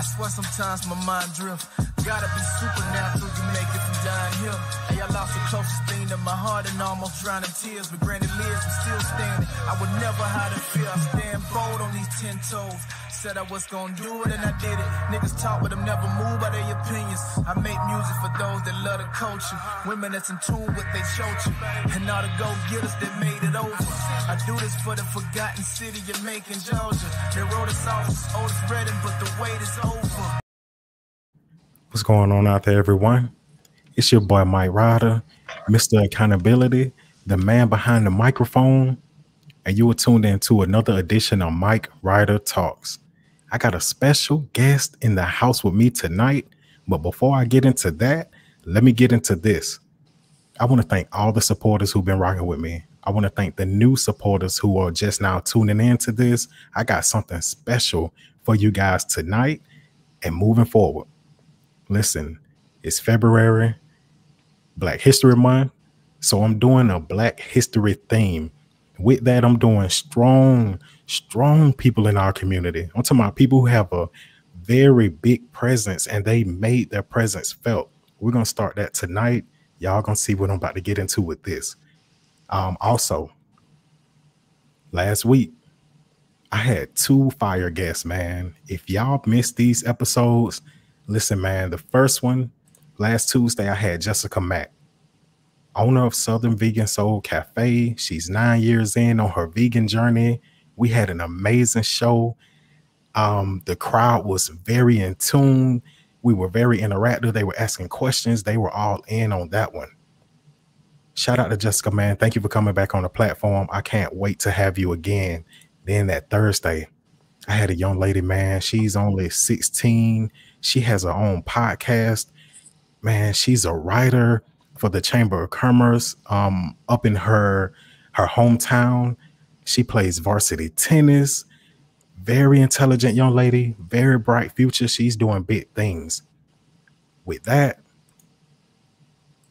I swear sometimes my mind drifts. Gotta be supernatural, you make it from down here. Hey, I lost the closest thing to my heart and almost drowned in tears. But granted, lives were still standing. I would never hide in fear. I stand bold on these 10 toes. Said I was gonna do it and I did it. Niggas talk but them never move by their opinions. I make music for those that love to coach you. Women that's in tune with they showed you. And all the go-getters that made it over. I do this for the forgotten city of Macon, Georgia. They wrote us off as Otis Redding, but the wait is over. What's going on out there, everyone? It's your boy Mike Ryder, Mr. Accountability, the man behind the microphone, and you are tuned into another edition of Mike Ryder Talks. I got a special guest in the house with me tonight, but before I get into that, let me get into this. I want to thank all the supporters who've been rocking with me. I want to thank the new supporters who are just now tuning into this. I got something special for you guys tonight and moving forward. Listen, it's February, Black History Month, so I'm doing a Black History theme. With that, I'm doing strong people in our community. I'm talking about people who have a very big presence and they made their presence felt. We're going to start that tonight. Y'all going to see what I'm about to get into with this. Also, last week, I had 2 fire guests, man. If y'all missed these episodes, listen, man, the first one, last Tuesday, I had Jessica Mack, owner of Southern Vegan Soul Cafe. She's 9 years in on her vegan journey. We had an amazing show. The crowd was very in tune. We were very interactive. They were asking questions. They were all in on that one. Shout out to Jessica, man. Thank you for coming back on the platform. I can't wait to have you again. Then that Thursday, I had a young lady, man. She's only 16. She has her own podcast. Man, she's a writer for the Chamber of Commerce up in her hometown. She plays varsity tennis. Very intelligent young lady, very bright future. She's doing big things. With that,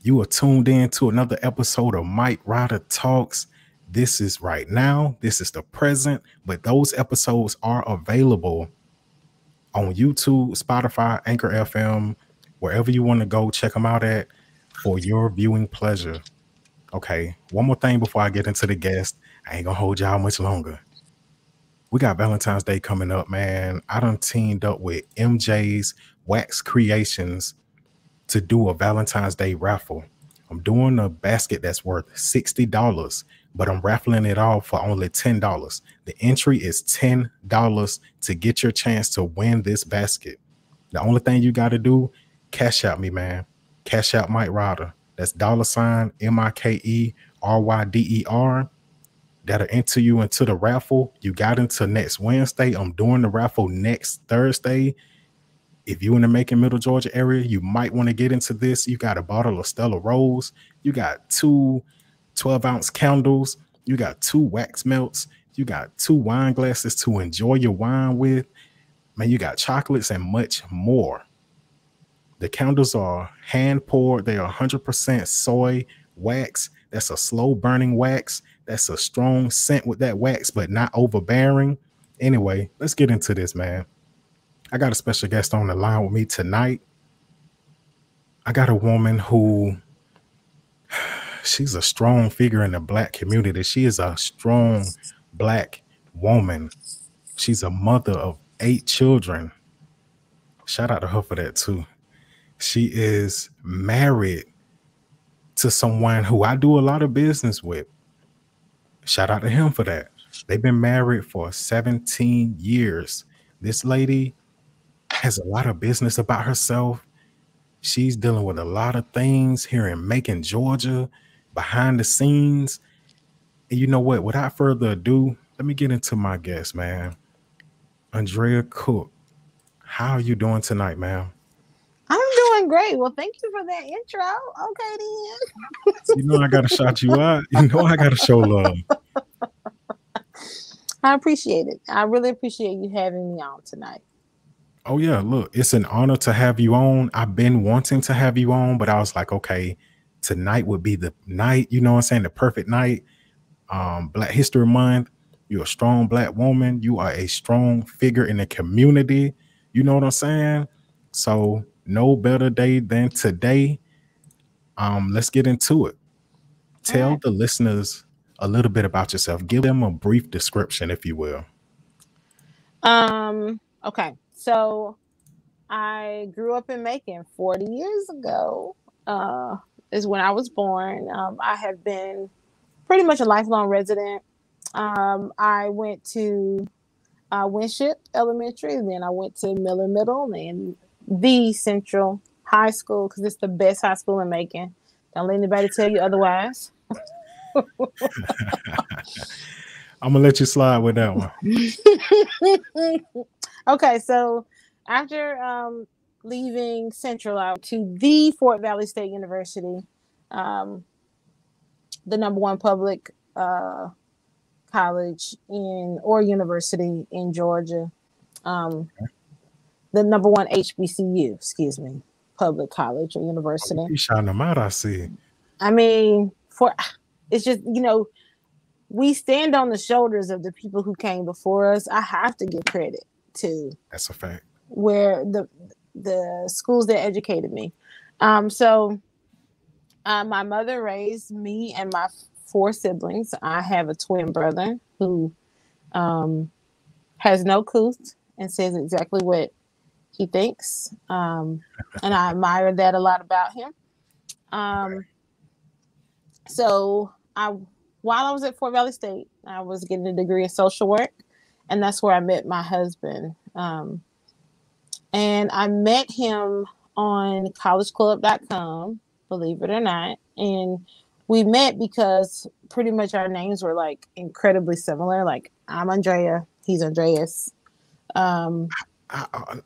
you are tuned in to another episode of Mike Ryder Talks. This is right now. This is the present, but those episodes are available on YouTube, Spotify, Anchor FM, wherever you want to go, check them out at for your viewing pleasure. Okay, one more thing before I get into the guest. I ain't gonna hold y'all much longer. We got Valentine's Day coming up, man. I done teamed up with MJ's Wax Creations to do a Valentine's Day raffle. I'm doing a basket that's worth $60, but I'm raffling it off for only $10. The entry is $10 to get your chance to win this basket. The only thing you got to do, cash out me, man. Cash out Mike Ryder. That's $MikeRYDER. That'll enter you into the raffle. You got until next Wednesday. I'm doing the raffle next Thursday. If you're in the Macon, Middle Georgia area, you might want to get into this. You got a bottle of Stella Rose. You got 2 12-ounce candles. You got 2 wax melts. You got 2 wine glasses to enjoy your wine with. Man, you got chocolates and much more. The candles are hand poured. They are 100% soy wax. That's a slow burning wax. That's a strong scent with that wax, but not overbearing. Anyway, let's get into this, man. I got a special guest on the line with me tonight. I got a woman who, she's a strong figure in the Black community. She is a strong Black woman. She's a mother of 8 children. Shout out to her for that too. She is married to someone who I do a lot of business with. Shout out to him for that. They've been married for 17 years. This lady has a lot of business about herself. She's dealing with a lot of things here in Macon, Georgia, behind the scenes. And you know what? Without further ado, let me get into my guest, man. Andrea Cooke. How are you doing tonight, ma'am? I'm doing great. Well, thank you for that intro. Okay, then. You know I got to shout you out. You know I got to show love. I appreciate it. I really appreciate you having me on tonight. Oh, yeah. Look, it's an honor to have you on. I've been wanting to have you on, but I was like, okay, tonight would be the night, you know what I'm saying? The perfect night. Black History Month. You're a strong Black woman. You are a strong figure in the community. You know what I'm saying? So no better day than today. Let's get into it. All Tell right. the listeners a little bit about yourself. Give them a brief description, if you will. Okay. So I grew up in Macon 40 years ago. Uh, is when I was born. I have been pretty much a lifelong resident. I went to Winship Elementary, then I went to Miller Middle and the Central High School because it's the best high school in Macon. Don't let anybody tell you otherwise. I'm gonna let you slide with that one. Okay, so after leaving Central out to the Fort Valley State University, um, the number one public college in or university in Georgia, um, the number one HBCU, excuse me, public college or Oh, university. you shouting them out, I see. I mean, for it's just we stand on the shoulders of the people who came before us. I have to give credit to That's a fact. where the schools that educated me. So my mother raised me and my four siblings. I have a twin brother who has no couth and says exactly what he thinks. And I admire that a lot about him. So while I was at Fort Valley State, I was getting a degree in social work, and that's where I met my husband. And I met him on collegeclub.com, believe it or not. And we met because pretty much our names were like incredibly similar. Like I'm Andrea, he's Andreas. Look,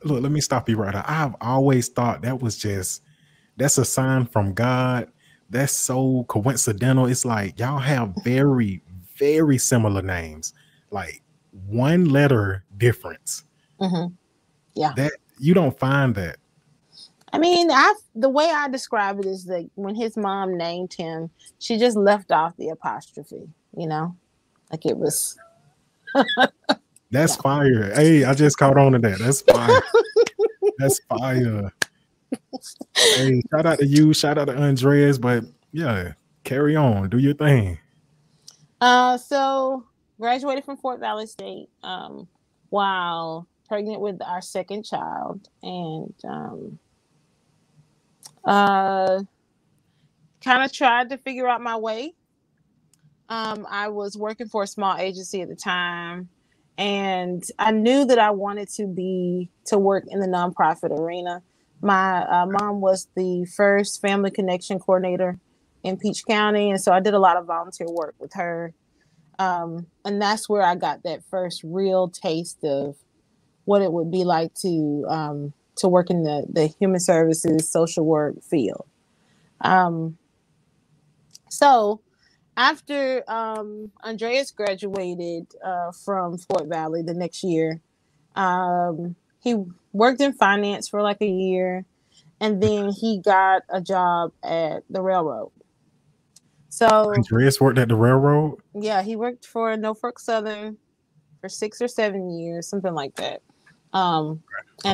let me stop you right there. I've always thought that's a sign from God. That's so coincidental. It's like y'all have very, very similar names, like one letter difference. Mm-hmm. Yeah. That you don't find that. I mean, the way I describe it is that when his mom named him, she just left off the apostrophe, like it was. That's fire. Hey, I just caught on to that. That's fire. That's fire. Hey, shout out to you. Shout out to Andreas. But yeah, carry on. Do your thing. So graduated from Fort Valley State while pregnant with our second child, and kind of tried to figure out my way. I was working for a small agency at the time, and I knew that I wanted to work in the nonprofit arena. My mom was the first family connection coordinator in Peach County, and so I did a lot of volunteer work with her. And that's where I got that first real taste of what it would be like to work in the human services social work field. So after Andreas graduated from Fort Valley the next year, he worked in finance for like a year, and then he got a job at the railroad. So Andreas worked at the railroad. yeah, he worked for Norfolk Southern for 6 or 7 years, something like that. And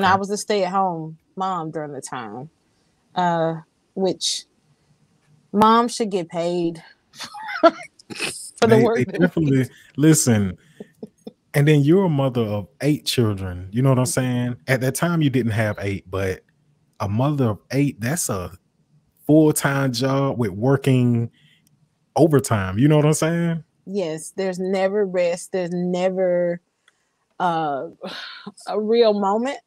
I was a stay-at-home mom during the time, which mom should get paid for the work. They definitely listen. And then you're a mother of 8 children. You know what I'm saying? At that time, you didn't have 8, but a mother of 8, that's a full-time job with working overtime. You know what I'm saying? Yes, there's never rest. There's never a real moment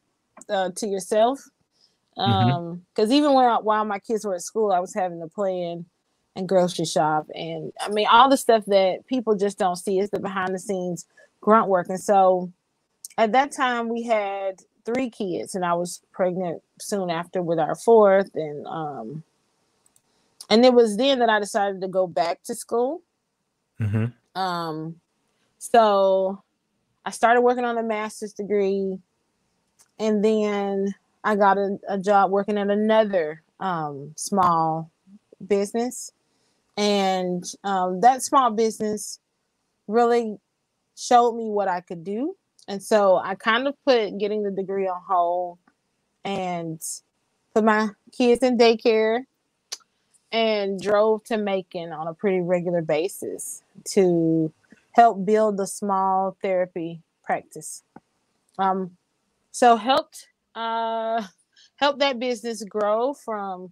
to yourself. Because even while my kids were at school, I was having to plan and grocery shop. And I mean, all the stuff that people just don't see is the behind the scenes grunt work. And so at that time we had 3 kids, and I was pregnant soon after with our 4th. And it was then that I decided to go back to school. So I started working on a master's degree, and then I got a job working at another small business. And that small business really showed me what I could do. And so I kind of put getting the degree on hold and put my kids in daycare and drove to Macon on a pretty regular basis to help build a small therapy practice. So helped that business grow from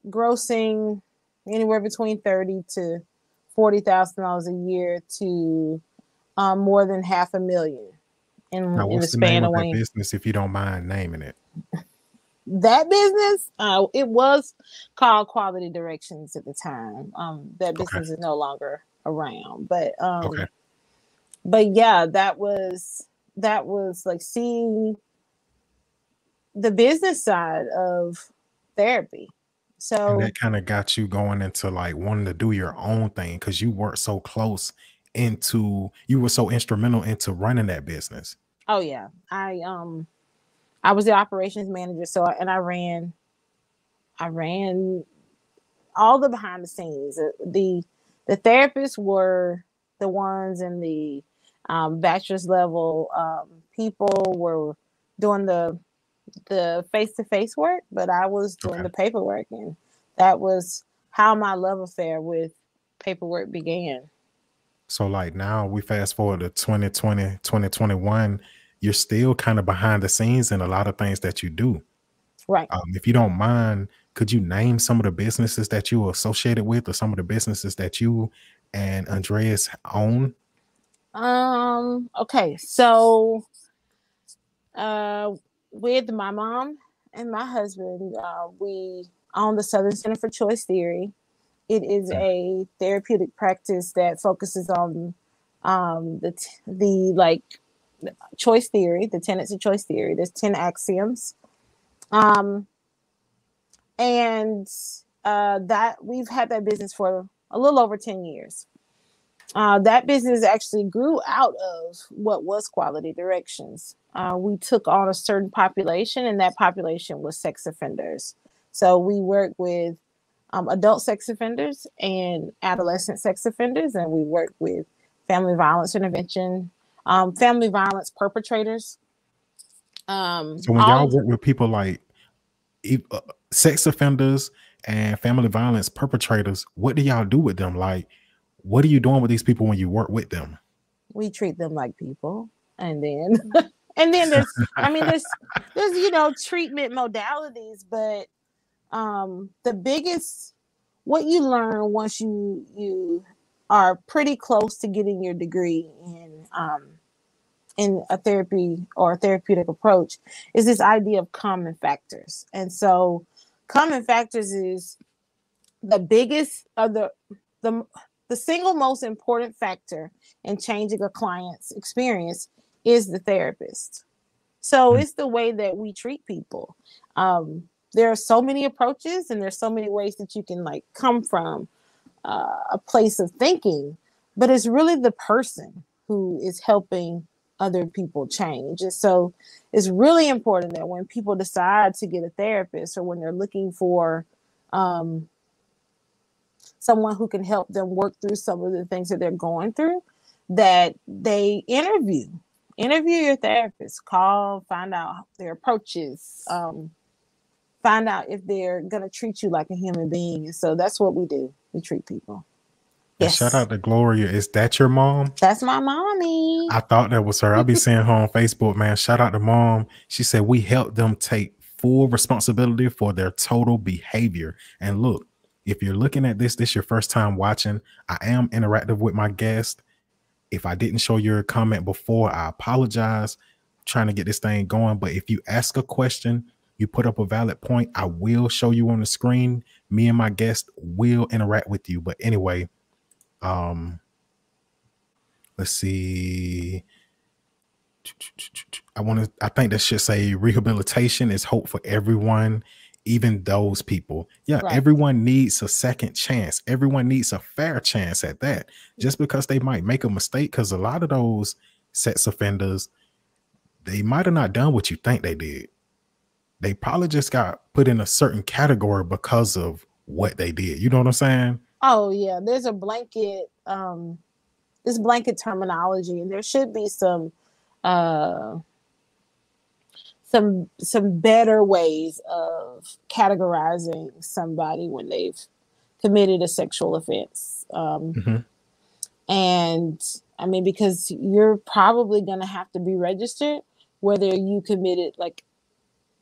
grossing anywhere between $30,000 to $40,000 a year to more than $500,000 Now, in the what's the span name of of that 1 year. business if you don't mind naming it? That business, it was called Quality Directions at the time. That Okay. business is no longer around, Okay. but yeah, that was like seeing the business side of therapy. And So, that kind of got you going into like wanting to do your own thing because you worked so close you were so instrumental into running that business. oh yeah, I was the operations manager, so and I ran all the behind the scenes. The therapists were the ones in the bachelor's level. People were doing the face-to-face work, but I was doing Okay. the paperwork, and that was how my love affair with paperwork began. So like now we fast forward to 2020, 2021, you're still kind of behind the scenes in a lot of things that you do. Right. If you don't mind, could you name some of the businesses that you are associated with or some of the businesses that you and Andreas own? Okay. So, with my mom and my husband, we own the Southern Center for Choice Theory. It is a therapeutic practice that focuses on the like choice theory, the tenets of choice theory. There's 10 axioms. Um, and that we've had that business for a little over 10 years. That business actually grew out of what was Quality Directions. We took on a certain population, and that population was sex offenders. So we work with adult sex offenders and adolescent sex offenders, and we work with family violence intervention, family violence perpetrators. So when y'all All work with people like sex offenders and family violence perpetrators, what do y'all do with them? Like, what are you doing with these people when you work with them? we treat them like people, and then and then there's treatment modalities, but the biggest what you learn once you are pretty close to getting your degree in a therapy or a therapeutic approach is this idea of common factors. And so common factors is the biggest of the single most important factor in changing a client's experience is the therapist. So it's the way that we treat people. There are so many approaches, and there's so many ways that you can like come from a place of thinking, but it's really the person who is helping other people change. And so it's really important that when people decide to get a therapist or when they're looking for someone who can help them work through some of the things that they're going through, that they interview your therapist, call, find out their approaches, find out if they're going to treat you like a human being. And so that's what we do. We treat people. Yes. Shout out to Gloria. Is that your mom? That's my mommy. I thought that was her. I'll be seeing her on Facebook, man. Shout out to mom. She said we help them take full responsibility for their total behavior. And look, if you're looking at this your first time watching, I am interactive with my guest. If I didn't show your comment before, I apologize. I'm trying to get this thing going. But if you ask a question, you put up a valid point, I will show you on the screen. Me and my guest will interact with you. But anyway, let's see. I think that should say rehabilitation is hope for everyone, even those people. Yeah, right. Everyone needs a second chance. Everyone needs a fair chance at that. Just because they might make a mistake, because a lot of those sex offenders, they might have not done what you think they did. They probably just got put in a certain category because of what they did. You know what I'm saying? Oh yeah, there's a blanket, this blanket terminology, and there should be some uh, some better ways of categorizing somebody when they've committed a sexual offense. And I mean, because you're probably going to have to be registered, whether you committed like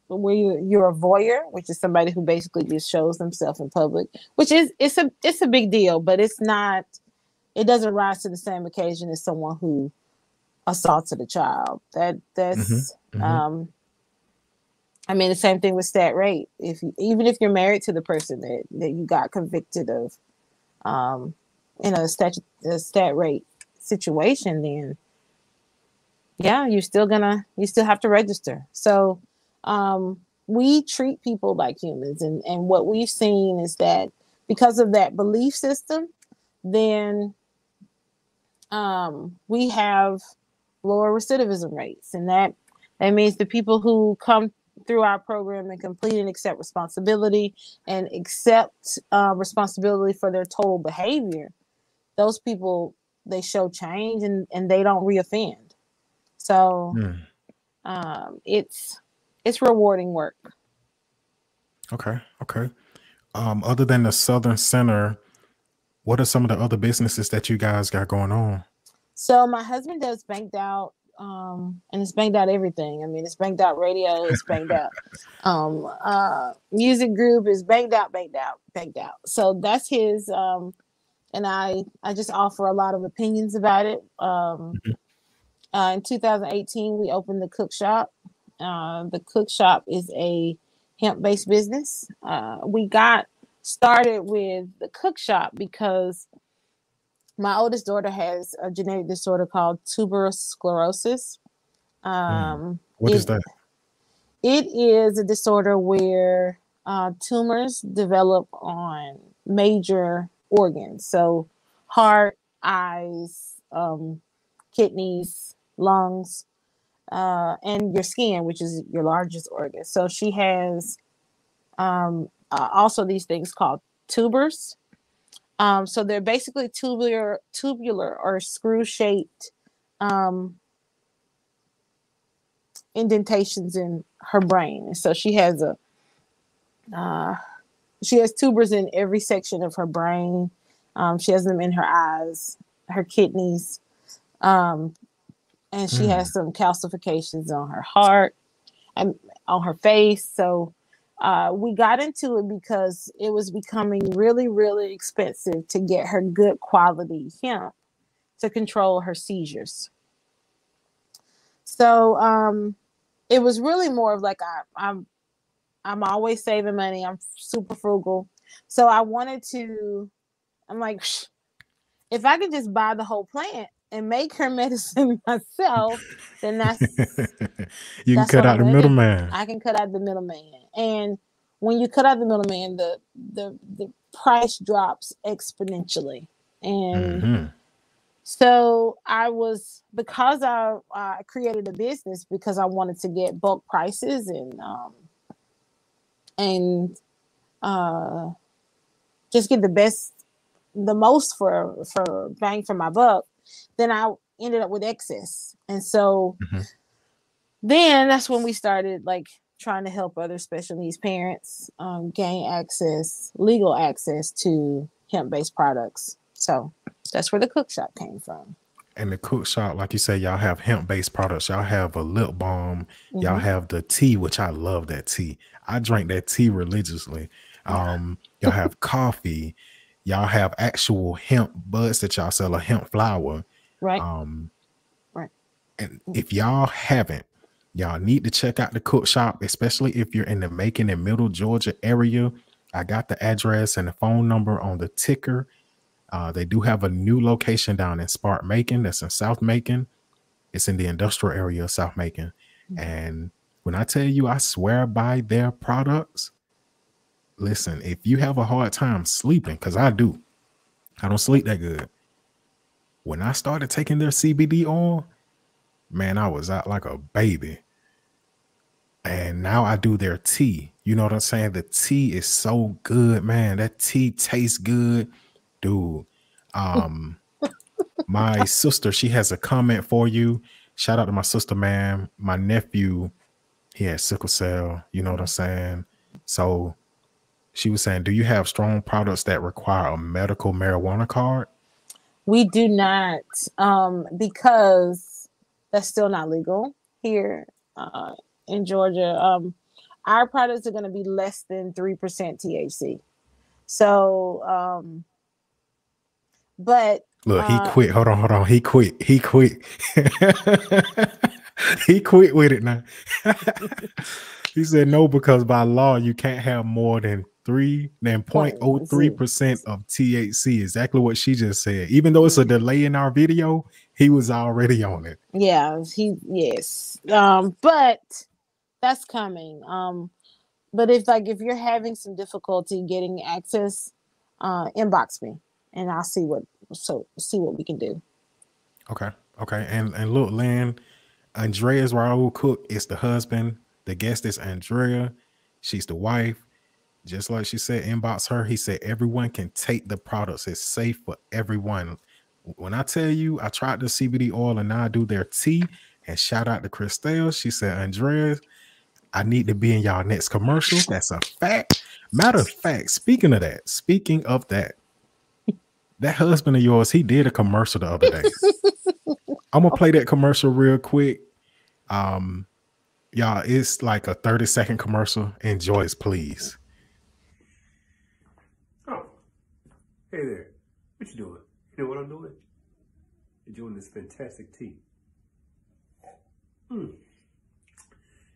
where you're a voyeur, which is somebody who basically just shows themselves in public, which is it's a big deal, but it doesn't rise to the same occasion as someone who assaulted a child. That's I mean, the same thing with stat rape. Even if you're married to the person that you got convicted of in a stat rape situation, then yeah, you still have to register. So we treat people like humans, and what we've seen is that because of that belief system, then we have lower recidivism rates, and that means the people who come through our program and complete and accept responsibility and accept responsibility for their total behavior, those people, they show change and they don't reoffend. So it's rewarding work. Okay. Other than the Southern Center, what are some of the other businesses that you guys got going on? So my husband does Banked Out, and it's Banked Out everything. I mean, it's Banked Out Radio, it's Banked Out music group, is Banked Out. So that's his, and I just offer a lot of opinions about it. In 2018, we opened the Cooke Shoppe. The Cooke Shoppe is a hemp-based business. We got started with the Cooke Shoppe because my oldest daughter has a genetic disorder called tuberous sclerosis. What is that? It is a disorder where tumors develop on major organs. So heart, eyes, kidneys, lungs, and your skin, which is your largest organ. So she has also these things called tubers. So they're basically tubular or screw-shaped indentations in her brain. And so she has tubers in every section of her brain. She has them in her eyes, her kidneys, and she has some calcifications on her heart and on her face. So we got into it because it was becoming really, really expensive to get her good quality hemp to control her seizures. So it was really more of like I'm always saving money. I'm super frugal. So I'm like, if I could just buy the whole plant and make her medicine myself, then that's you can cut out the middleman. I can cut out the middleman. And when you cut out the middleman, the price drops exponentially. And so because I created a business because I wanted to get bulk prices and just get the most for bang for my buck, then I ended up with excess. And so then that's when we started like trying to help other special needs parents gain legal access to hemp-based products. So that's where the Cooke Shoppe came from. And the Cooke Shoppe, like you say, y'all have hemp-based products. Y'all have a lip balm. Y'all have the tea, which I love that tea. I drink that tea religiously. Y'all have coffee. Y'all have actual hemp buds that y'all sell, a hemp flower. Right. Right. And if y'all haven't, y'all need to check out the Cooke Shoppe, especially if you're in the Macon and Middle Georgia area. I got the address and the phone number on the ticker. They do have a new location down in Spark, Macon. That's in South Macon. It's in the industrial area of South Macon. And when I tell you, I swear by their products. Listen, if you have a hard time sleeping, because I don't sleep that good. When I started taking their CBD oil, man, I was out like a baby. And now I do their tea. You know what I'm saying? The tea is so good, man. That tea tastes good. Dude, my sister, she has a comment for you. Shout out to my sister, man. My nephew, he had sickle cell. You know what I'm saying? So she was saying, do you have strong products that require a medical marijuana card? We do not, because that's still not legal here in Georgia. Our products are going to be less than 3% THC. So, but look, he quit. Hold on. He quit. He quit with it now. He said no, because by law you can't have more than 0.03% of THC. Exactly what she just said. Even though it's a delay in our video, he was already on it. Yeah, yes. But that's coming. But if you're having some difficulty getting access, inbox me and I'll see what we can do. Okay. And look, Lynn, Andrea's Raul Cooke is the husband. The guest is Andrea. She's the wife. Just like she said, inbox her. He said everyone can take the products. It's safe for everyone. When I tell you, I tried the CBD oil and now I do their tea. And shout out to Christelle. She said, Andrea, I need to be in y'all next commercial. That's a fact. Matter of fact, speaking of that, that husband of yours, he did a commercial the other day. I'm gonna play that commercial real quick. Y'all, it's like a 30-second commercial. Enjoy it, please. Oh, hey there. What you doing? You know what I'm doing? Enjoying this fantastic tea. You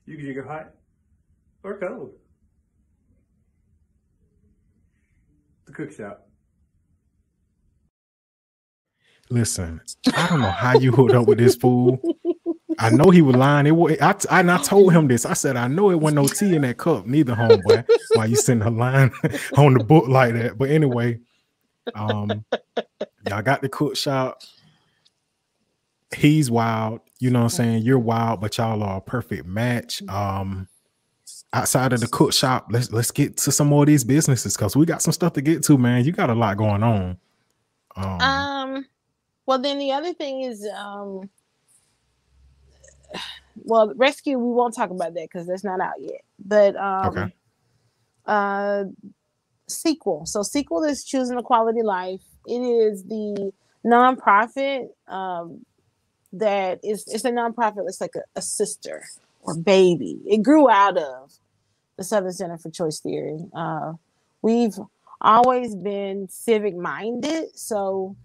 can drink it hot or cold. The Cooke Shoppe. Listen, I don't know how you hooked up with this fool. I know he was lying. I told him this. I said, I know it wasn't no tea in that cup, neither, homeboy. Why you sending a line on the book like that? But anyway, y'all got the Cooke Shoppe. He's wild. You know what I'm saying? You're wild, but y'all are a perfect match. Outside of the Cooke Shoppe, let's get to some more of these businesses because we got some stuff to get to, man. You got a lot going on. Well, then the other thing is, well, rescue, we won't talk about that because that's not out yet. But okay. Sequel. So Sequel is Choosing a Quality Life. It is the nonprofit that it's a nonprofit that's like a sister or baby. It grew out of the Southern Center for Choice Theory. We've always been civic minded, so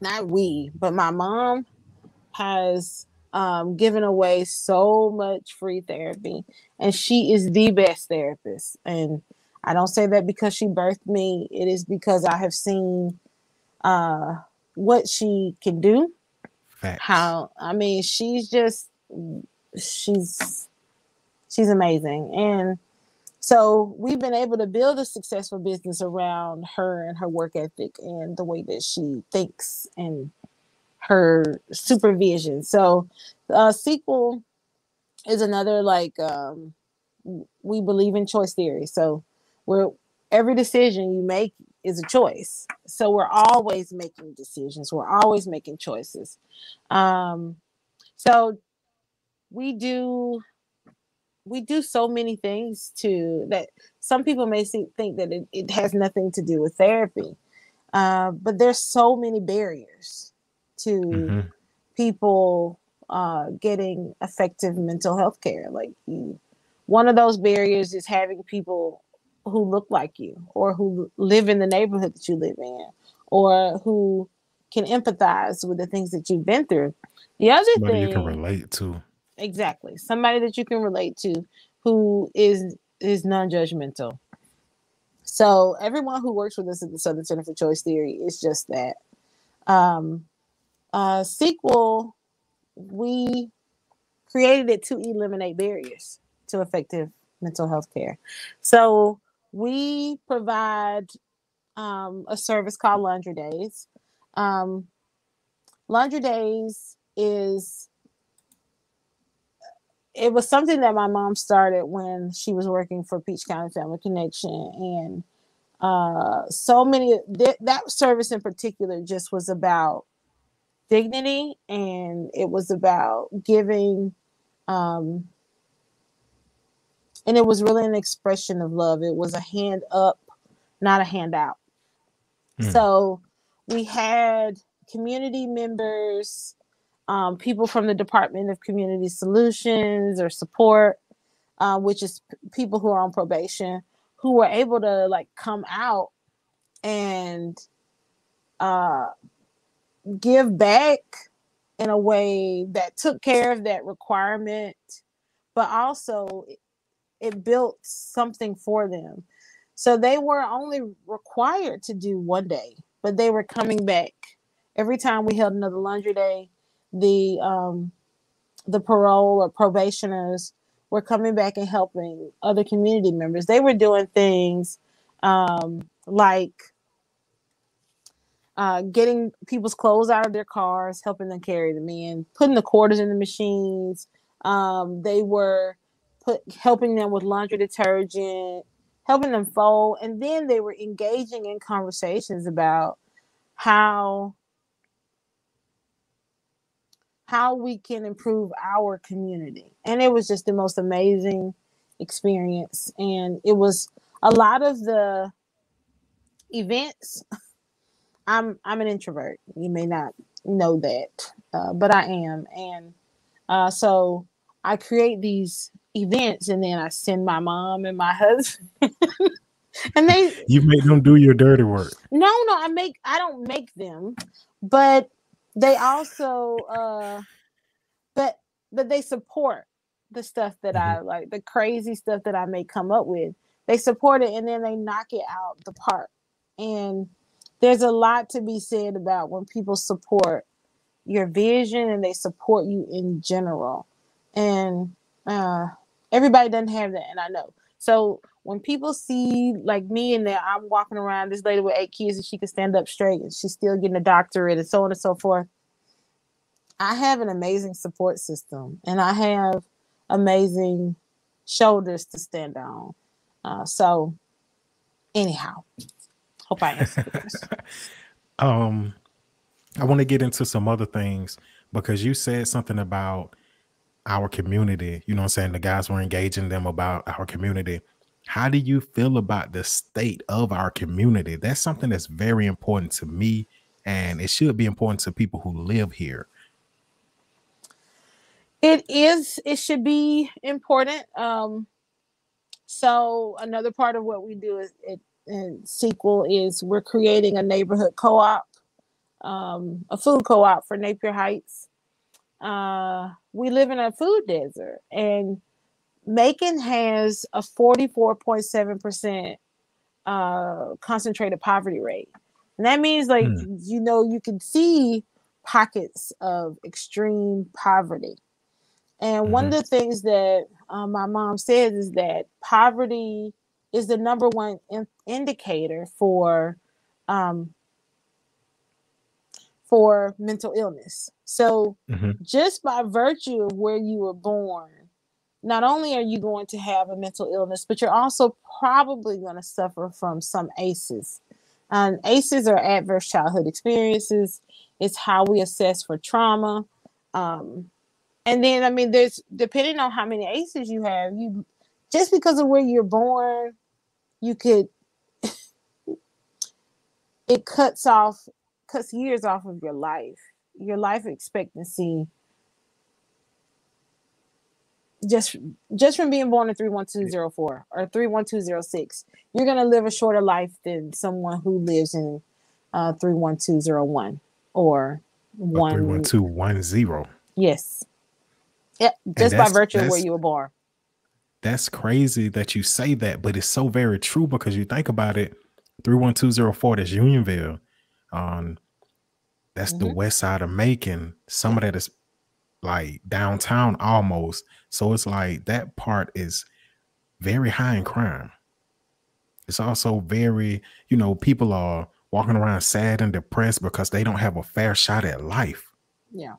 but my mom has given away so much free therapy, and she is the best therapist. And I don't say that because she birthed me. It is because I have seen what she can do. Facts. She's amazing. And so we've been able to build a successful business around her and her work ethic and the way that she thinks and her supervision. So Sequel is another, we believe in choice theory. So every decision you make is a choice. So we're always making decisions. We're always making choices. So we do so many things that some people may think that it has nothing to do with therapy. But there's so many barriers to people getting effective mental health care. One of those barriers is having people who look like you or who live in the neighborhood that you live in or who can empathize with the things that you've been through. The other Somebody thing you can relate to. Exactly. Somebody that you can relate to who is non-judgmental. So everyone who works with us at the Southern Center for Choice Theory is just that. Sequel, we created it to eliminate barriers to effective mental health care. So we provide a service called Laundry Days. Laundry Days it was something that my mom started when she was working for Peach County Family Connection. And that service in particular just was about dignity, and it was about giving, and it was really an expression of love. It was a hand up, not a handout. So we had community members, people from the Department of Community Solutions or Support, which is people who are on probation, who were able to like come out and give back in a way that took care of that requirement, but also it built something for them. So they were only required to do one day, but they were coming back every time we held another laundry day. The parole or probationers were coming back and helping other community members. They were doing things like getting people's clothes out of their cars, helping them carry them in, putting the quarters in the machines. They were helping them with laundry detergent, helping them fold, and then they were engaging in conversations about how we can improve our community. And it was just the most amazing experience. And it was a lot of the events. I'm an introvert. You may not know that, but I am. And so I create these events, and then I send my mom and my husband. And you make them do your dirty work. No, I don't make them, but they also but they support the stuff that I like, the crazy stuff that I may come up with. They support it, and then they knock it out the park. And there's a lot to be said about when people support your vision and they support you in general. And everybody doesn't have that, and I know. So when people see like me and that I'm walking around, this lady with 8 kids and she can stand up straight and she's still getting a doctorate and so on and so forth, I have an amazing support system, and I have amazing shoulders to stand on. So anyhow, hope I answered the question. I want to get into some other things because you said something about our community. You know what I'm saying? The guys were engaging them about our community. How do you feel about the state of our community? That's something that's very important to me, and it should be important to people who live here. It is. It should be important. So another part of what we do is in Sequel is we're creating a neighborhood co-op, a food co-op for Napier Heights. We live in a food desert, and Macon has a 44.7% concentrated poverty rate. And that means like, you can see pockets of extreme poverty. And one of the things that my mom says is that poverty is the number one indicator for mental illness. So just by virtue of where you were born, not only are you going to have a mental illness, but you're also probably going to suffer from some ACEs. And ACEs are adverse childhood experiences. It's how we assess for trauma. And then, I mean, there's, depending on how many ACEs you have, you just because of where you're born, you could, it cuts years off of your life expectancy. Just from being born in 31204 or 31206, you're going to live a shorter life than someone who lives in 31201 or 31210. Yes. Yep. Just by virtue of where you were born. That's crazy that you say that, but it's so very true because you think about it. 31204, that's Unionville. That's the west side of Macon. Some of that is like downtown almost. So it's like that part is very high in crime. It's also very, people are walking around sad and depressed because they don't have a fair shot at life. Yeah.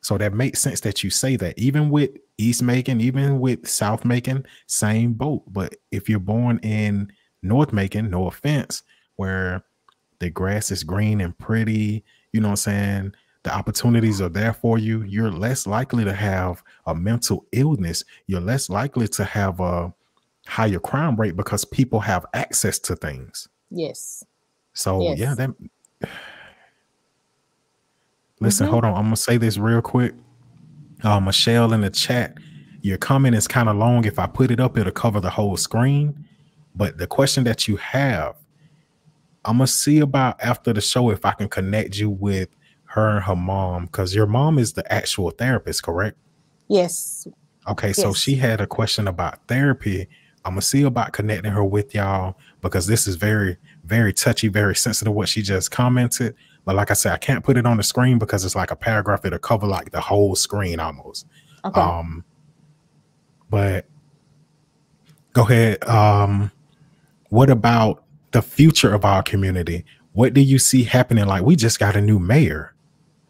So that makes sense that you say that. Even with East Macon, even with South Macon, same boat. But if you're born in North Macon, no offense, where the grass is green and pretty, you know what I'm saying? the opportunities are there for you, you're less likely to have a mental illness. You're less likely to have a higher crime rate because people have access to things. Yes. So yeah, Yes. that listen, hold on. I'm gonna say this real quick. Michelle in the chat, your comment is kind of long. If I put it up, it'll cover the whole screen. But the question that you have, I'm gonna see about after the show if I can connect you with her and her mom, because your mom is the actual therapist, correct? Yes. Okay, so she had a question about therapy. I'm gonna see about connecting her with y'all because this is very, very touchy, very sensitive what she just commented. But like I said, I can't put it on the screen because it's like a paragraph. It'll cover like the whole screen almost. Okay. But go ahead. What about the future of our community? What do you see happening? Like, we just got a new mayor.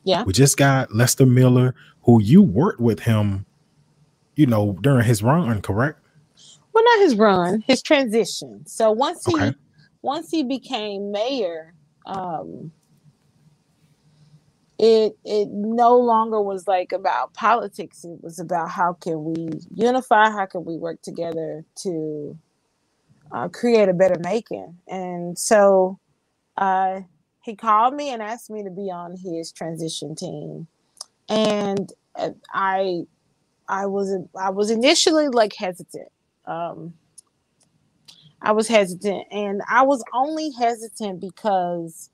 Yeah. We just got Lester Miller, who you worked with him, you know, during his run, correct? Well, not his run, his transition. So once he became mayor, it no longer was like about politics. It was about how can we unify, how can we work together to create a better Macon. And so he called me and asked me to be on his transition team. And I was initially like hesitant. I was hesitant, and I was only hesitant because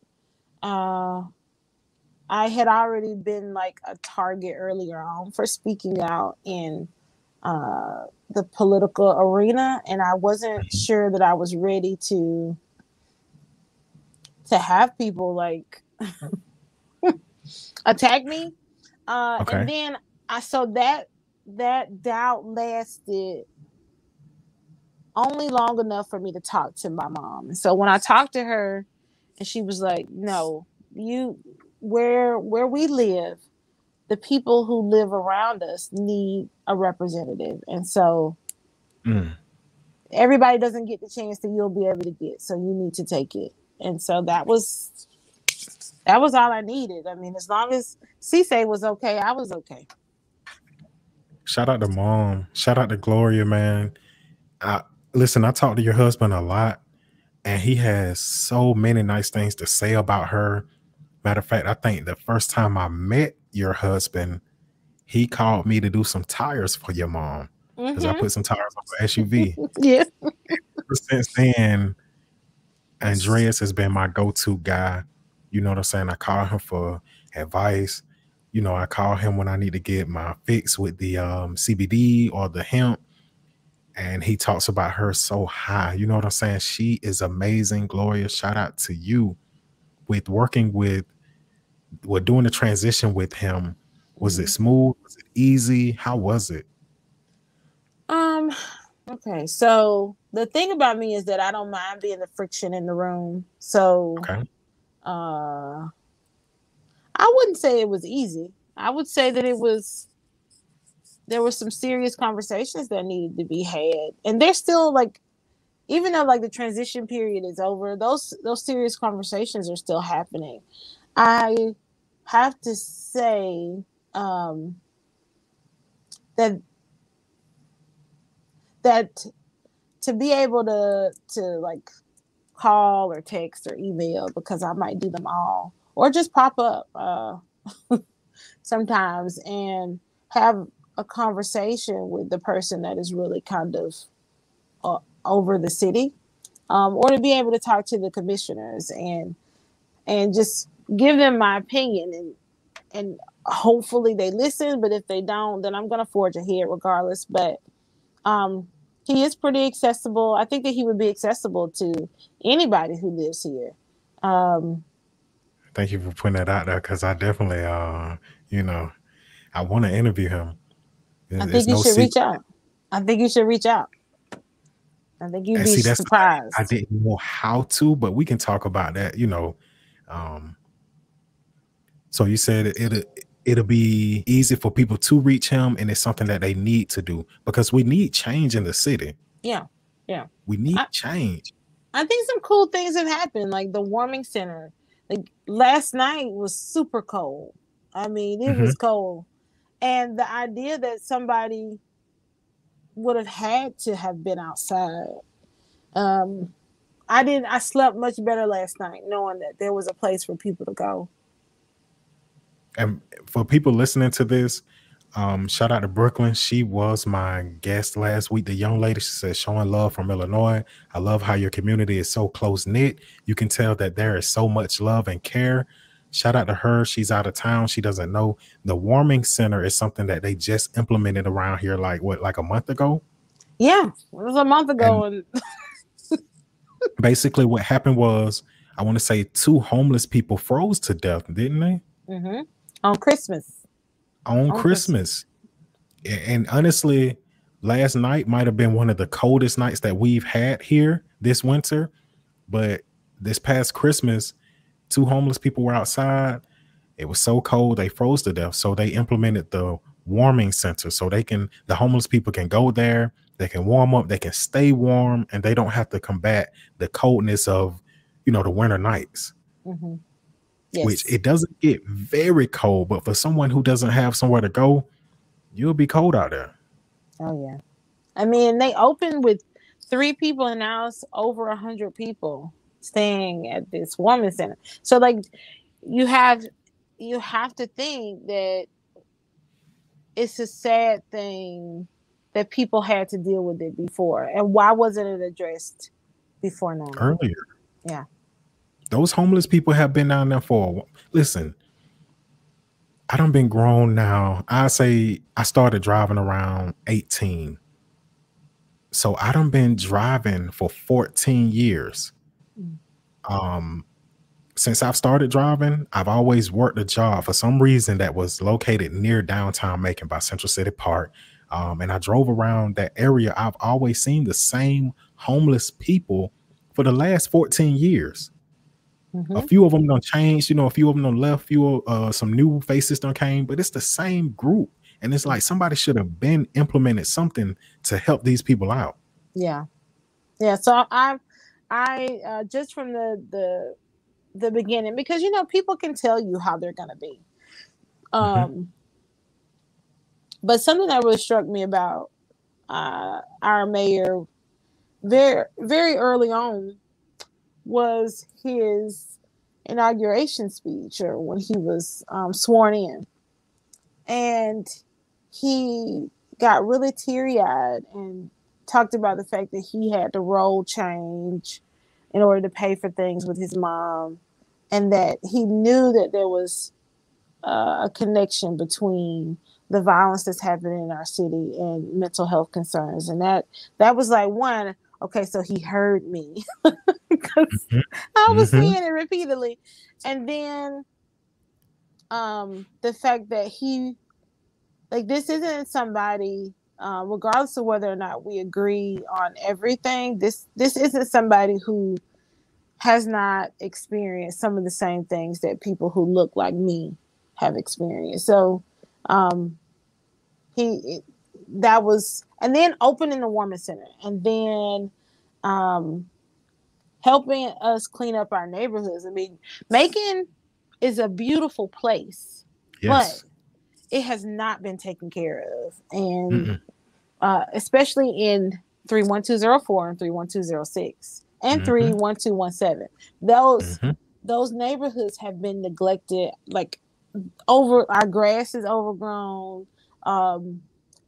I had already been like a target earlier on for speaking out in the political arena, and I wasn't sure that I was ready to have people like attack me. And then so that doubt lasted only long enough for me to talk to my mom. And so when I talked to her, and she was like, "No, where we live, the people who live around us need a representative, and so everybody doesn't get the chance that you'll be able to get. So you need to take it." And so that was all I needed. I mean, as long as Cisse was okay, I was okay. Shout out to mom. Shout out to Gloria, man. Listen, I talk to your husband a lot, and he has so many nice things to say about her. Matter of fact, I think the first time I met your husband, he called me to do some tires for your mom because I put some tires on the SUV. Yeah. Ever since then, Andreas has been my go-to guy. You know what I'm saying? I call him for advice. You know, I call him when I need to get my fix with the CBD or the hemp. And he talks about her so high. You know what I'm saying? She is amazing. Gloria, shout out to you with working with, doing the transition with him. Was it smooth? Was it easy? How was it? Okay. So the thing about me is that I don't mind being the friction in the room. So, I wouldn't say it was easy. I would say that there were some serious conversations that needed to be had. And they're still like, even though like the transition period is over, those serious conversations are still happening. I have to say that to be able to like call or text or email, because I might do them all, or just pop up sometimes and have a conversation with the person that is really kind of over the city, or to be able to talk to the commissioners and just give them my opinion, and hopefully they listen. But if they don't, then I'm going to forge ahead regardless. But he is pretty accessible. I think that he would be accessible to anybody who lives here. Thank you for putting that out there, because I definitely, I want to interview him. I think you should reach out. I think you should reach out. I think you'd be surprised. I didn't know how to, but we can talk about that, So you said it'll be easy for people to reach him, and it's something that they need to do because we need change in the city. Yeah. We need change. I think some cool things have happened, like the warming center. Like last night was super cold, I mean, it Mm-hmm. was cold. And the idea that somebody would have had to have been outside. I slept much better last night knowing that there was a place for people to go. And for people listening to this, shout out to Brooklyn. She was my guest last week. The young lady, she said, showing love from Illinois. I love how your community is so close knit. You can tell that there is so much love and care. Shout out to her. She's out of town. She doesn't know. The warming center is something that they just implemented around here, like a month ago. Yeah, it was a month And ago. And basically, what happened was, I want to say 2 homeless people froze to death, didn't they? mm-hmm. On Christmas. On On Christmas. Christmas. And honestly, last night might have been one of the coldest nights that we've had here this winter. But this past Christmas, 2 homeless people were outside. It was so cold they froze to death. So they implemented the warming center so the homeless people can go there, they can warm up, they can stay warm, and they don't have to combat the coldness of, the winter nights. Mm-hmm. Which Yes. it doesn't get very cold, but for someone who doesn't have somewhere to go, you'll be cold out there. Oh yeah. I mean, they opened with 3 people, and now it's over 100 people staying at this warming center. So like, you have to think that it's a sad thing that people had to deal with it before, and why wasn't it addressed before now? Earlier. Yeah. Those homeless people have been down there for a while. Listen, I done been grown now. I say I started driving around 18. So I done been driving for 14 years. Um, since I've started driving, I've always worked a job for some reason that was located near downtown Macon by Central City Park. And I drove around that area. I've always seen the same homeless people for the last 14 years. Mm-hmm. A few of them done changed, a few of them done left, some new faces done came, but it's the same group. And it's like somebody should have been implemented something to help these people out. Yeah. Yeah. So I just from the beginning, because people can tell you how they're gonna be. But something that really struck me about our mayor very, very early on was his inauguration speech, or when he was sworn in. And he got really teary-eyed and talked about the fact that he had to roll change in order to pay for things with his mom, and that he knew that there was a connection between the violence that's happening in our city and mental health concerns. And that was like, one, okay, so he heard me because I was saying it repeatedly. And then the fact that this isn't somebody, regardless of whether or not we agree on everything, this isn't somebody who has not experienced some of the same things that people who look like me have experienced. So and then opening the warming center, and then helping us clean up our neighborhoods. I mean, Macon is a beautiful place, Yes. but it has not been taken care of. And especially in 31204 and 31206 and 31217. Those neighborhoods have been neglected. Like, our grass is overgrown.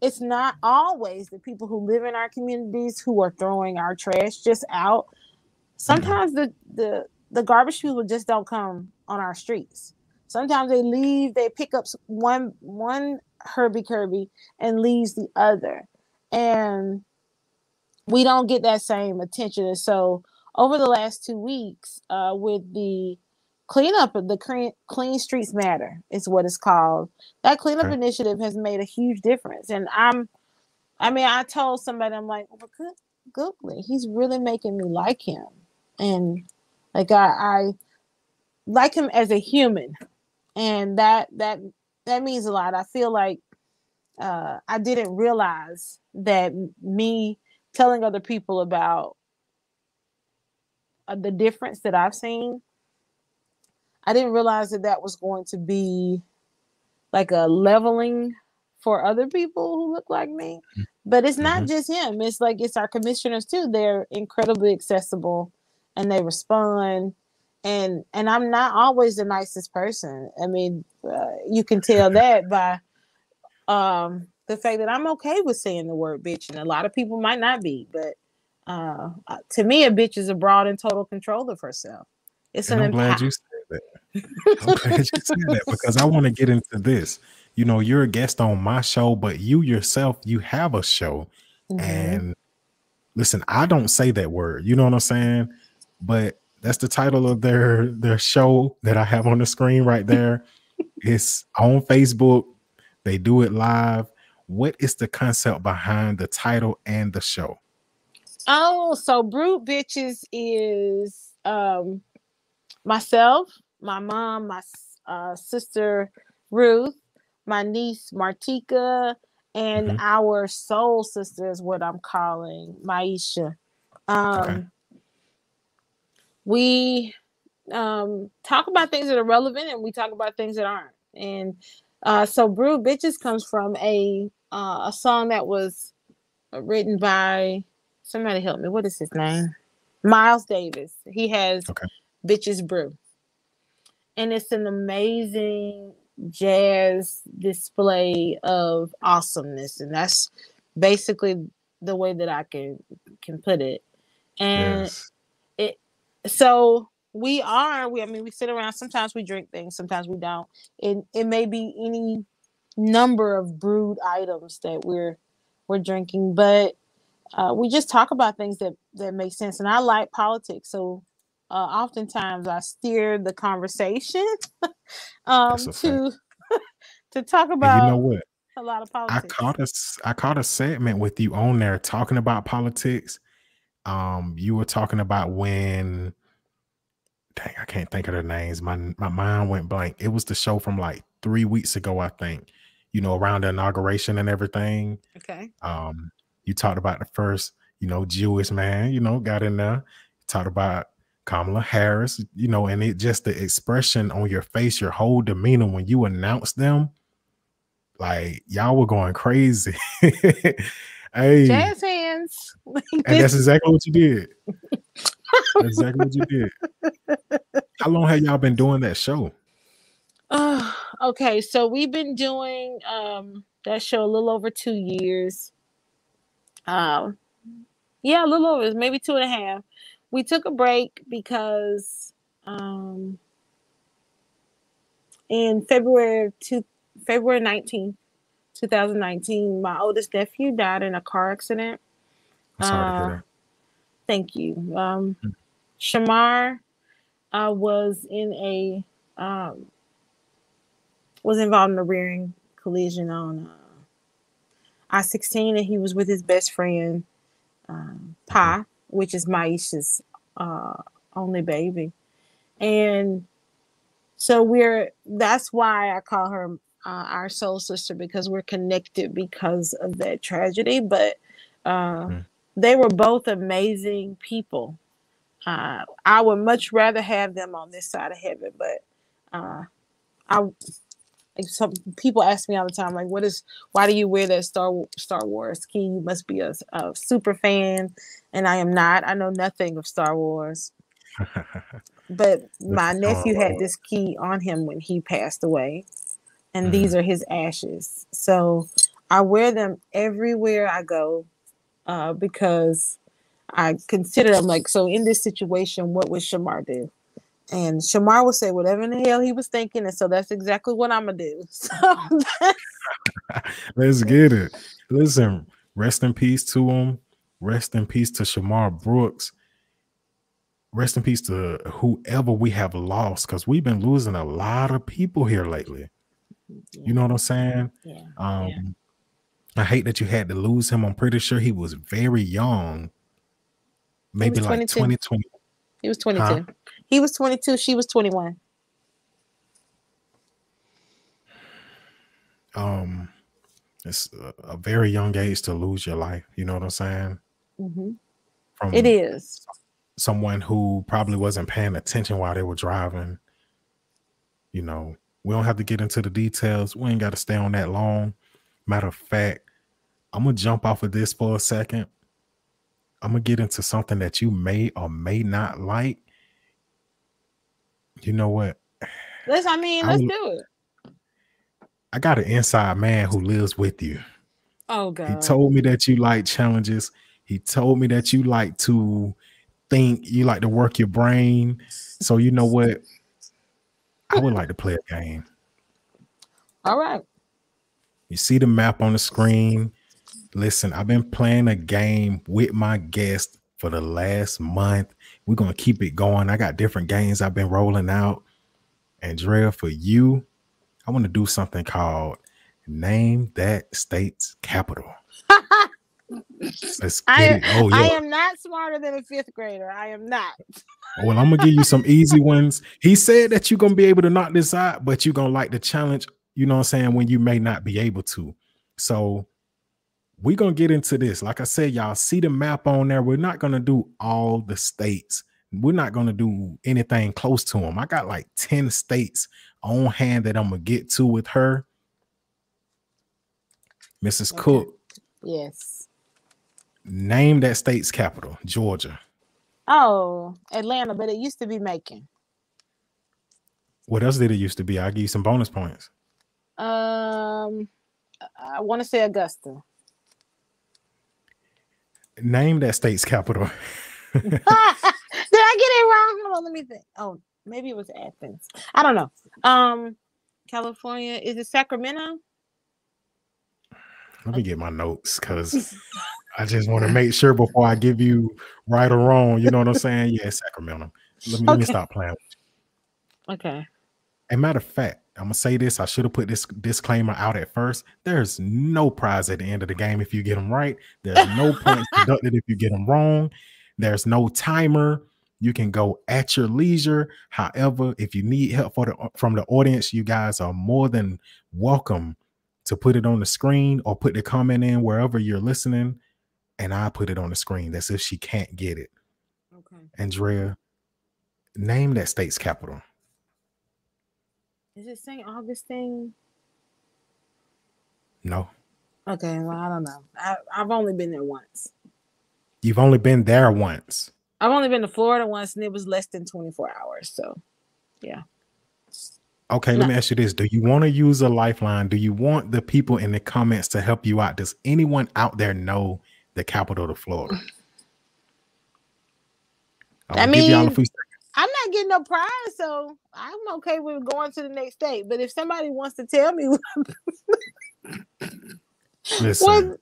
It's not always the people who live in our communities who are throwing our trash just out. Sometimes the garbage people just don't come on our streets. Sometimes they pick up one Herbie Kirby and leaves the other. And we don't get that same attention. And so over the last 2 weeks, with the cleanup of the Clean Streets Matter is what it's called. That cleanup initiative has made a huge difference. And I told somebody, I'm like, well, goodly, he's really making me like him. And like, I like him as a human. And that means a lot. I feel like I didn't realize that me telling other people about the difference that I've seen, I didn't realize that was going to be like a leveling for other people who look like me. But it's not Mhm. just him. It's like it's our commissioners too. They're incredibly accessible and they respond. And I'm not always the nicest person. I mean, you can tell that by the fact that I'm okay with saying the word bitch, and a lot of people might not be. But to me, a bitch is a broad and total control of herself. It's And an I'm glad empower. you said that. I'm glad you said that because I want to get into this. You know, you're a guest on my show, but you yourself, you have a show. Mhm. And listen, I don't say that word. You know what I'm saying? But that's the title of their show that I have on the screen right there. It's on Facebook. They do it live. What is the concept behind the title and the show? Oh, so Brood Bitches is myself, my mom, my sister Ruth, my niece Martika, and Mhm. our soul sister is what I'm calling Maisha. Okay. Um, we talk about things that are relevant and we talk about things that aren't. And so Brood Bitches comes from a song that was written by somebody help me. What is his name? Miles Davis. He has Okay. Bitches Brew. And it's an amazing jazz display of awesomeness. And that's basically the way that I can put it. And Yes. it so I mean we sit around, sometimes we drink things, sometimes we don't. It may be any number of brewed items that we're drinking, but we just talk about things that make sense. And I like politics, so oftentimes I steer the conversation That's a fact. to to talk And you know about what? a lot of I politics. caught a I caught a segment with you on there talking about politics. You were talking about when dang, I can't think of their names. My mind went blank. It was the show from like 3 weeks ago, I think. You know, around the inauguration and everything. Okay. Um, you talked about the first, Jewish man, got in there. Talked about Kamala Harris, and it just the expression on your face, your whole demeanor when you announced them, like y'all were going crazy. Hey, Jazz hands. and that's exactly what you did. That's exactly what you did. How long have y'all been doing that show? Okay, so we've been doing that show a little over 2 years. Um, yeah, a little over, maybe 2.5. We took a break because in February 19th, 2019, my oldest nephew died in a car accident. I'm sorry to hear Uh, that. thank you. Shamar was in a was involved in a rearing collision on I-16, and he was with his best friend Mhm. Pa, which is Maisha's uh, only baby. And so that's why I call her our soul sister, because we're connected because of that tragedy. But uh, Mhm. they were both amazing people. I would much rather have them on this side of heaven, but I some people ask me all the time, like, why do you wear that Star Wars key? You must be a super fan, and I am not. I know nothing of Star Wars, but This my is going nephew had well. this key on him when he passed away, and these Mhm. are his ashes. So I wear them everywhere I go because I consider them like, so in this situation, what would Shamar do? And Shamar would say whatever in the hell he was thinking, and so that's exactly what I'm gonna do. So Let's get it. Listen, rest in peace to him. Rest in peace to Shamar Brooks. Rest in peace to whoever we have lost, because we've been losing a lot of people here lately. yeah, You know what I'm saying? yeah, yeah. Um, I hate that you had to lose him. I'm pretty sure he was very young, He was maybe like 22. 2020. He was Huh? 22. He was 22. She was 21. Um, it's a very young age to lose your life. You know what I'm saying? Mm-hmm. It From is. someone who probably wasn't paying attention while they were driving, you know. We don't have to get into the details. We ain't got to stay on that long. Matter of fact, I'm going to jump off of this for a second. I'm going to get into something that you may or may not like. You know what? Let's do it. I got an inside man who lives with you. Oh, God. He told me that you like challenges. He told me that you like to think, you like to work your brain. So you know what? I would like to play a game. All right. You see the map on the screen. Listen, I've been playing a game with my guest for the last month. We're going to keep it going. I got different games I've been rolling out. Andrea, for you, I want to do something called Name That State's Capital. Let's get it. Oh, yeah. I am not smarter than a 5th grader. I am not. Well, I'm going to give you some easy ones. He said that you're going to be able to knock this out, but you're going to like the challenge, you know what I'm saying, when you may not be able to. So we're going to get into this. Like I said, y'all see the map on there. We're not going to do all the states. We're not going to do anything close to them. I got like 10 states on hand that I'm going to get to with her. Mrs. Okay. Cooke. Yes. Name that state's capital. Georgia. Oh, Atlanta, but it used to be Macon. What else did it used to be? I'll give you some bonus points. I want to say Augusta. Name that state's capital. Did I get it wrong? Hold on, let me think. Oh, maybe it was Athens. I don't know. California, is it Sacramento? Let me get my notes because I just want to make sure before I give you right or wrong. You know what I'm saying? Yeah, Sacramento. Let me stop playing. Okay. And matter of fact, I'm gonna say this. I should have put this disclaimer out at first. There's no prize at the end of the game if you get them right. There's no points deducted if you get them wrong. There's no timer. You can go at your leisure. However, if you need help from the audience, you guys are more than welcome to put it on the screen or put the comment in wherever you're listening, and I put it on the screen. That's if she can't get it. Okay. Andrea, name that state's capital. Is it St. Augustine? No. Okay, well, I don't know. I've only been there once. You've only been there once. I've only been to Florida once, and it was less than 24 hours. So, yeah. Okay, let me ask you this. Do you want to use a lifeline? Do you want the people in the comments to help you out? Does anyone out there know the capital of Florida? I mean, give y'all a few seconds. I'm not getting no prize, so I'm okay with going to the next state. But if somebody wants to tell me, listen,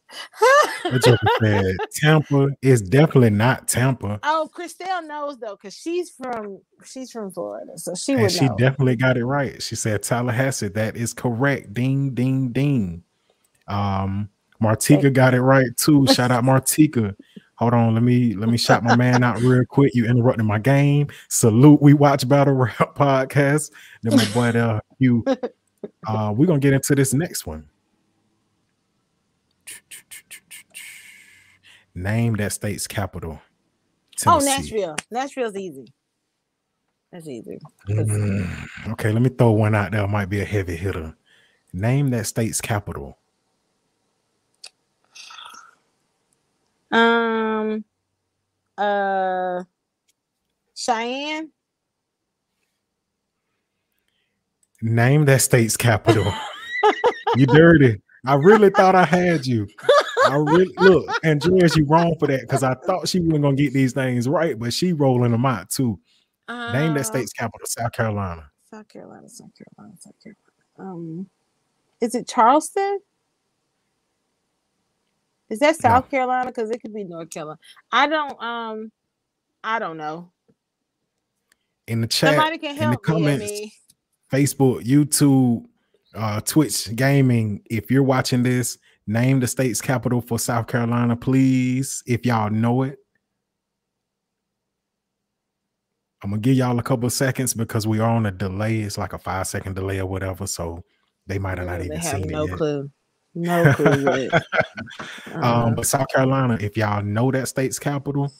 said, Tampa is definitely not Tampa. Oh, Christelle knows though, because she's from Florida, so she would know. She definitely got it right. She said Tallahassee. That is correct. Ding, ding, ding. Martika got it right too. Shout out Martika. Hold on, let me shout my man out real quick. You interrupted my game. Salute. We watch Battle Rap podcast. Then my boy you. We're gonna get into this next one. Name that state's capital. Tennessee. Oh, Nashville. Nashville's easy. That's easy. Okay, let me throw one out there. Might be a heavy hitter. Name that state's capital. Cheyenne. Name that state's capital. You dirty. I really thought I had you. Look, Andrea's you wrong for that because I thought she wasn't gonna get these things right, but she rolling them out too. Name that state's capital. South Carolina. South Carolina. Is it Charleston? Is that South Carolina? Because it could be North Carolina. I don't know. In the chat, somebody can help in the comments, me. Facebook, YouTube, Twitch gaming. If you're watching this, name the state's capital for South Carolina, please. If y'all know it. I'm gonna give y'all a couple of seconds because we are on a delay. It's like a 5-second delay or whatever. So they might have not even seen it yet. No clue yet. But South Carolina, if y'all know that state's capital,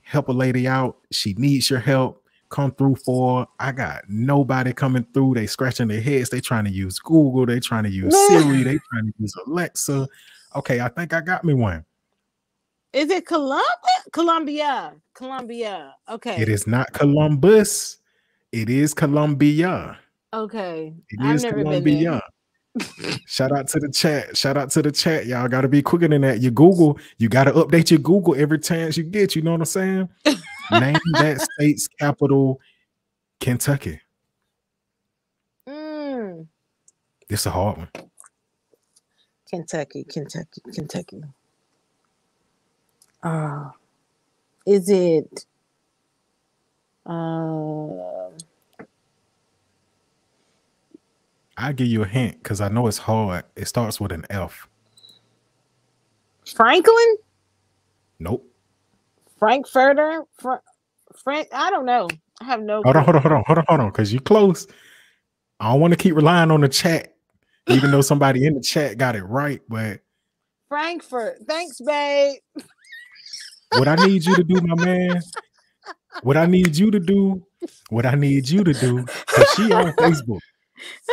help a lady out. She needs your help. come through for. I got nobody coming through. They scratching their heads. They trying to use Google. They trying to use Siri. They trying to use Alexa. Okay, I think I got me one. Is it Columbia? Columbia. Okay. It is not Columbus. It is Columbia. Okay. It is Columbia. Shout out to the chat. Shout out to the chat. Y'all got to be quicker than that. Your Google, you got to update your Google every chance you get. You know what I'm saying? Name that state's capital, Kentucky. It's a hard one. Kentucky. Is it I'll give you a hint because I know it's hard. It starts with an F. Franklin? Nope. Frankfurter? Frank? I don't know. I have no. Hold on. Because you close. I don't want to keep relying on the chat, even though somebody in the chat got it right. But Frankfurt. Thanks, babe. What I need you to do, my man. What I need you to do. Because she on Facebook.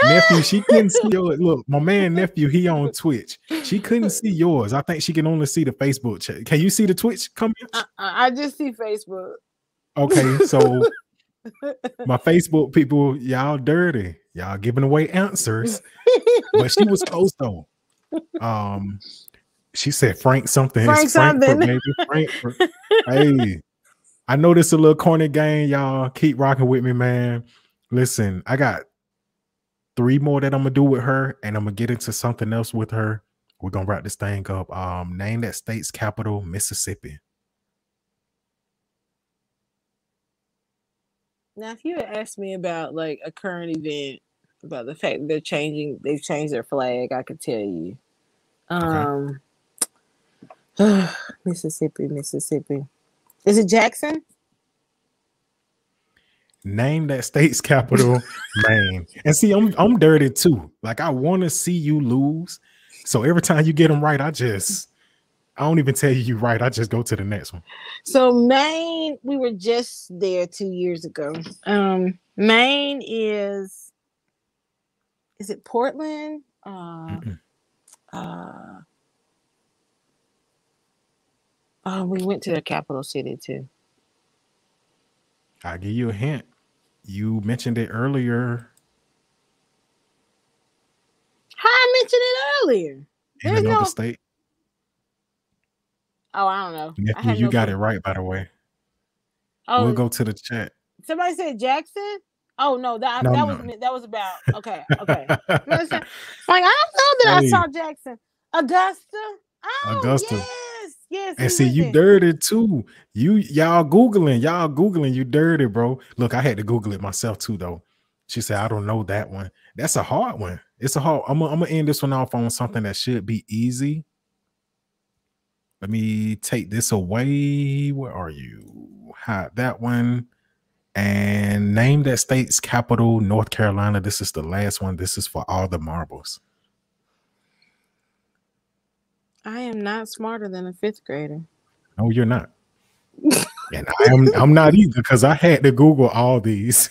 Nephew, she couldn't see yours. Look, my man nephew, he on Twitch. She couldn't see yours. I think she can only see the Facebook chat. Can you see the Twitch comments? I just see Facebook. Okay, so my Facebook people, y'all dirty. Y'all giving away answers. But she was close though. She said Frank something. Frank something. Maybe Frankfurt. Hey, I know this is a little corny game, y'all. Keep rocking with me, man. Listen, I got 3 more that I'm gonna do with her, and I'm gonna get into something else with her. We're gonna wrap this thing up. Name that state's capital, Mississippi. Now, if you had asked me about like a current event, about the fact that they've changed their flag, I could tell you. Okay. Mississippi. Is it Jackson? Name that state's capital, Maine. And see, I'm dirty too. Like I want to see you lose. So every time you get them right, I don't even tell you right. I just go to the next one. So Maine, we were just there 2 years ago. Maine is it Portland? We went to the capital city too. I'll give you a hint. You mentioned it earlier. How I mentioned it earlier? In another state. Oh, I don't know. Nephew, you got it right, by the way. Oh, we'll go to the chat. Somebody said Jackson. Oh no, that was about okay. Listen, like I don't know that I saw Jackson. Augusta. Oh, Augusta. Yes. And see, you dirty too. Y'all Googling, you dirty, bro. Look, I had to Google it myself too, though. She said, I don't know that one. That's a hard one. It's a hard. I'm gonna end this one off on something that should be easy. Let me take this away. Where are you? Hide that one. And name that state's capital, North Carolina. This is the last one. This is for all the marbles. I am not smarter than a 5th grader. No, you're not. And I'm not either, because I had to Google all these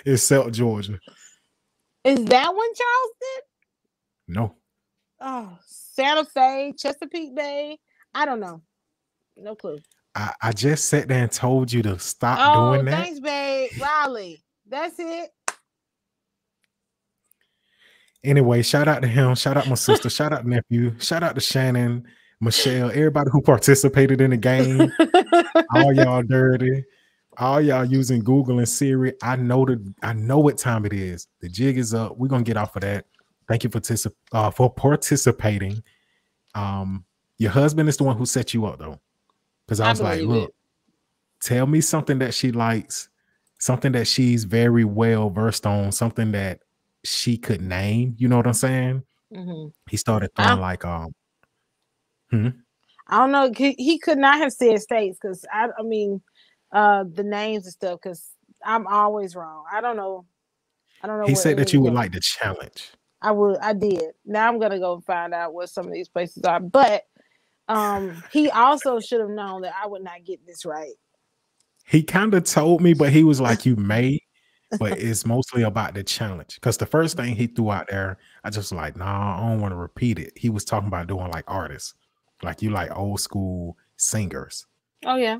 except Georgia. Is that one Charleston? No. Oh, Santa Fe, Chesapeake Bay. I don't know. No clue. I just sat there and told you to stop doing that. Thanks, babe. Raleigh. That's it. Anyway, shout out to him. Shout out my sister. Shout out nephew. Shout out to Shannon, Michelle, everybody who participated in the game. All y'all dirty. All y'all using Google and Siri. I know what time it is. The jig is up. We're gonna get off of that. Thank you for participating. Your husband is the one who set you up though. Because I was like, look, tell me something that she likes, something that she's very well versed on, something that she could name. You know what I'm saying? Mm-hmm. He started throwing I don't know. He could not have said states because I mean the names and stuff because I'm always wrong. I don't know. He said that you would like the challenge. I did. Now I'm gonna go find out what some of these places are. But he also should have known that I would not get this right. He kind of told me, but he was like, "You may," but it's mostly about the challenge. Because the first thing he threw out there, I just like, nah, I don't want to repeat it. He was talking about doing like artists, like you like old school singers. Oh yeah,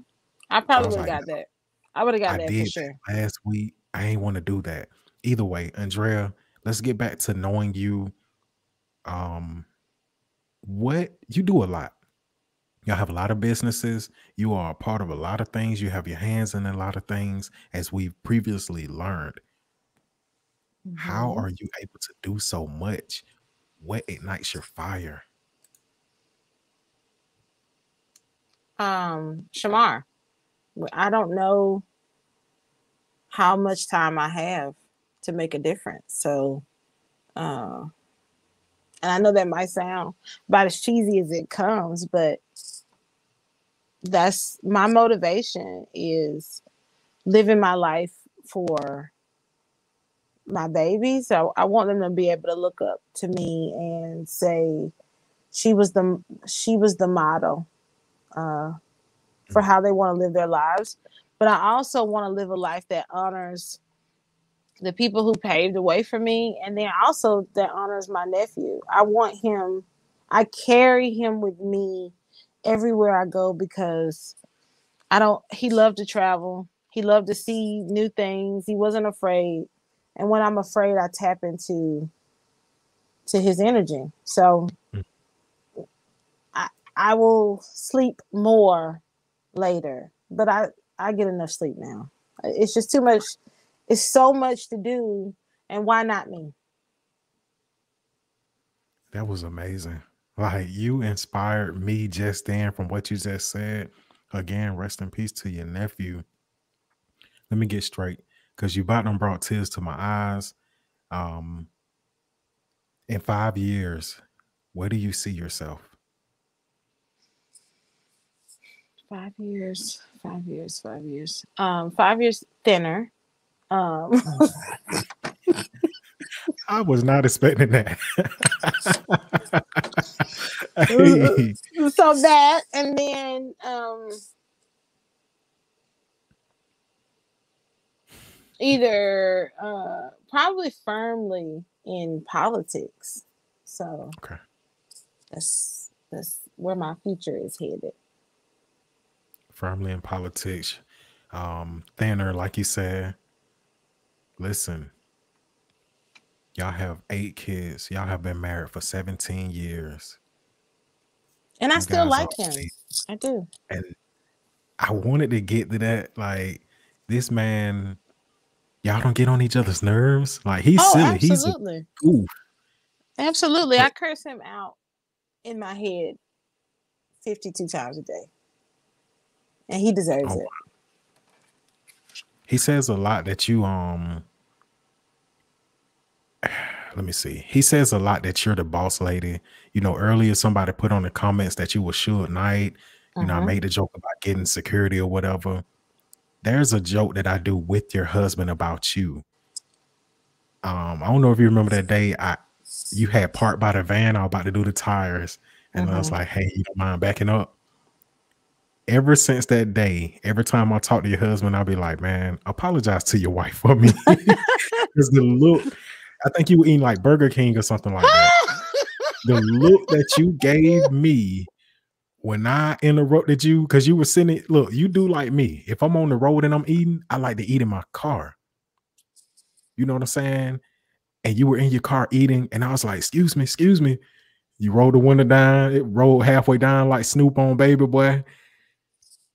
I So I probably was would have like, got that. I would have got I that for did sure. that last week. I ain't want to do that. Either way, Andrea, let's get back to knowing you. Um, what you do a lot. You have a lot of businesses. You are a part of a lot of things. You have your hands in a lot of things, as we've previously learned. How Hmm. are you able to do so much? What ignites your fire? Shamar, I don't know how much time I have to make a difference. So, uh, and I know that might sound about as cheesy as it comes, but that's my motivation is living my life for my babies. So I want them to be able to look up to me and say she was the model for Mm. how they want to live their lives. But I also want to live a life that honors the people who paved the way for me, and then also that honors my nephew. I want him. I carry him with me everywhere I go because I don't. He loved to travel. He loved to see new things. He wasn't afraid, and when I'm afraid, I tap into his energy. So Mm. I I will sleep more later, but I get enough sleep now. It's just too much. It's so much to do, and why not me? That was amazing. Like you inspired me just then from what you just said. Again, rest in peace to your nephew. Let me get straight, because you about done brought tears to my eyes. Um, in 5 years, where do you see yourself? 5 years, 5 years, 5 years. 5 years thinner. Um, I was not expecting that. Hey, so that, and then either probably firmly in politics. So okay. that's where my future is headed. Firmly in politics. Thinner, like you said. Listen, y'all have 8 kids. Y'all have been married for 17 years. And I You still guys are like him. amazing. I do. And I wanted to get to that. Like, this man, y'all don't get on each other's nerves. Like, he's Oh, silly. He's a absolutely. goof. Absolutely. But I curse him out in my head 52 times a day. And he deserves oh, it. he says a lot that you let me see. He says a lot that you're the boss lady. Earlier somebody put on the comments that you were Suge Knight. I Uh-huh. made a joke about getting security or whatever. There's a joke that I do with your husband about you. I don't know if you remember that day you had parked by the van. I was about to do the tires, and I was Uh-huh. like, "Hey, you don't mind backing up?" Ever since that day, every time I talk to your husband, I'll be like, "Man, apologize to your wife for me." Because the look, I think you were eating like Burger King or something like that. The look that you gave me when I interrupted you, because you were sitting, look, you do like me. If I'm on the road and I'm eating, I like to eat in my car. You know what I'm saying? And you were in your car eating, and I was like, excuse me, excuse me. You rolled the window down, it rolled halfway down like Snoop on Baby Boy.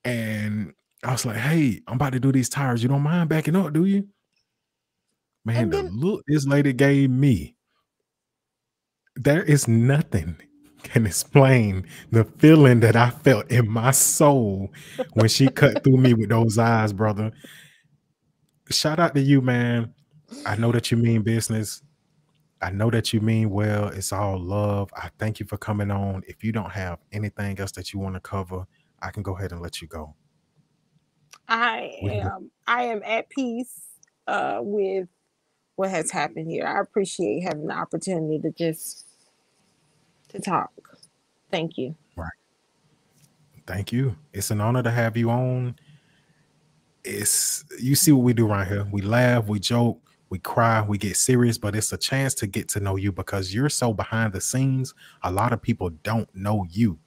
And I was like, hey, I'm about to do these tires. You don't mind backing up, do you? Man, And the then look this lady gave me, there is nothing can explain the feeling that I felt in my soul when she cut through me with those eyes, brother. Shout out to you, man. I know that you mean business. I know that you mean well. It's all love. I thank you for coming on. If you don't have anything else that you want to cover, I can go ahead and let you go. We can go. I am at peace with what has happened here. I appreciate having the opportunity to just to talk. Thank you. Right. Thank you. It's an honor to have you on. it's, you see what we do right here. We laugh, we joke, we cry, we get serious, but it's a chance to get to know you because you're so behind the scenes. A lot of people don't know you.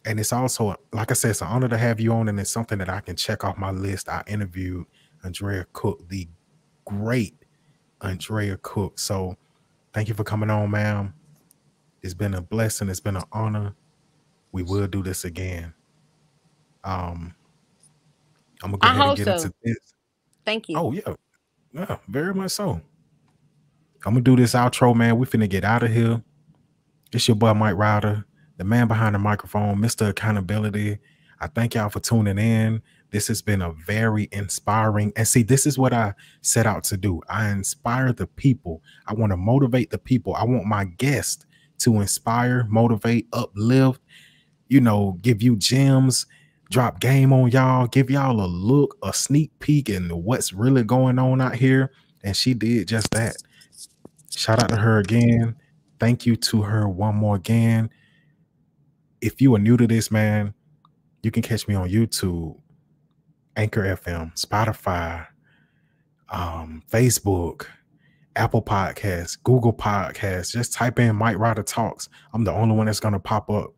And it's also, like I said, it's an honor to have you on, and it's something that I can check off my list. I interviewed Andrea Cooke, the great Andrea Cooke. So thank you for coming on, ma'am. It's been a blessing. It's been an honor. We will do this again. I'm gonna go ahead and get into this. Thank you. Oh yeah, yeah, very much so. I'm gonna do this outro, man. We finna get out of here. It's your boy Mike Ryder, the man behind the microphone, Mr. Accountability. I thank y'all for tuning in. This has been a very inspiring, and see, this is what I set out to do. I inspire the people. I want to motivate the people. I want my guests to inspire, motivate, uplift, you know, give you gems, drop game on y'all, give y'all a look, a sneak peek into what's really going on out here. And she did just that. Shout out to her again. Thank you to her one more again. If you are new to this, man, you can catch me on YouTube, Anchor FM, Spotify, Facebook, Apple Podcasts, Google Podcasts. Just type in Mike Ryder Talks. I'm the only one that's going to pop up.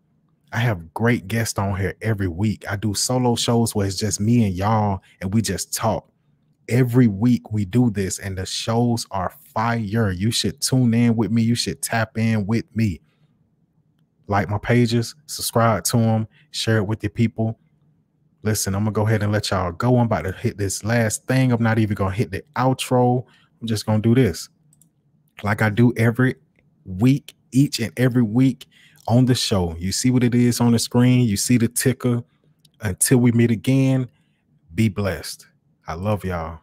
I have great guests on here every week. I do solo shows where it's just me and y'all, and we just talk. Every week we do this, and the shows are fire. You should tune in with me. You should tap in with me. Like my pages, subscribe to them, share it with your people. Listen, I'm going to go ahead and let y'all go. I'm about to hit this last thing. I'm not even going to hit the outro. I'm just going to do this like I do every week, each and every week on the show. You see what it is on the screen. You see the ticker. Until we meet again, be blessed. I love y'all.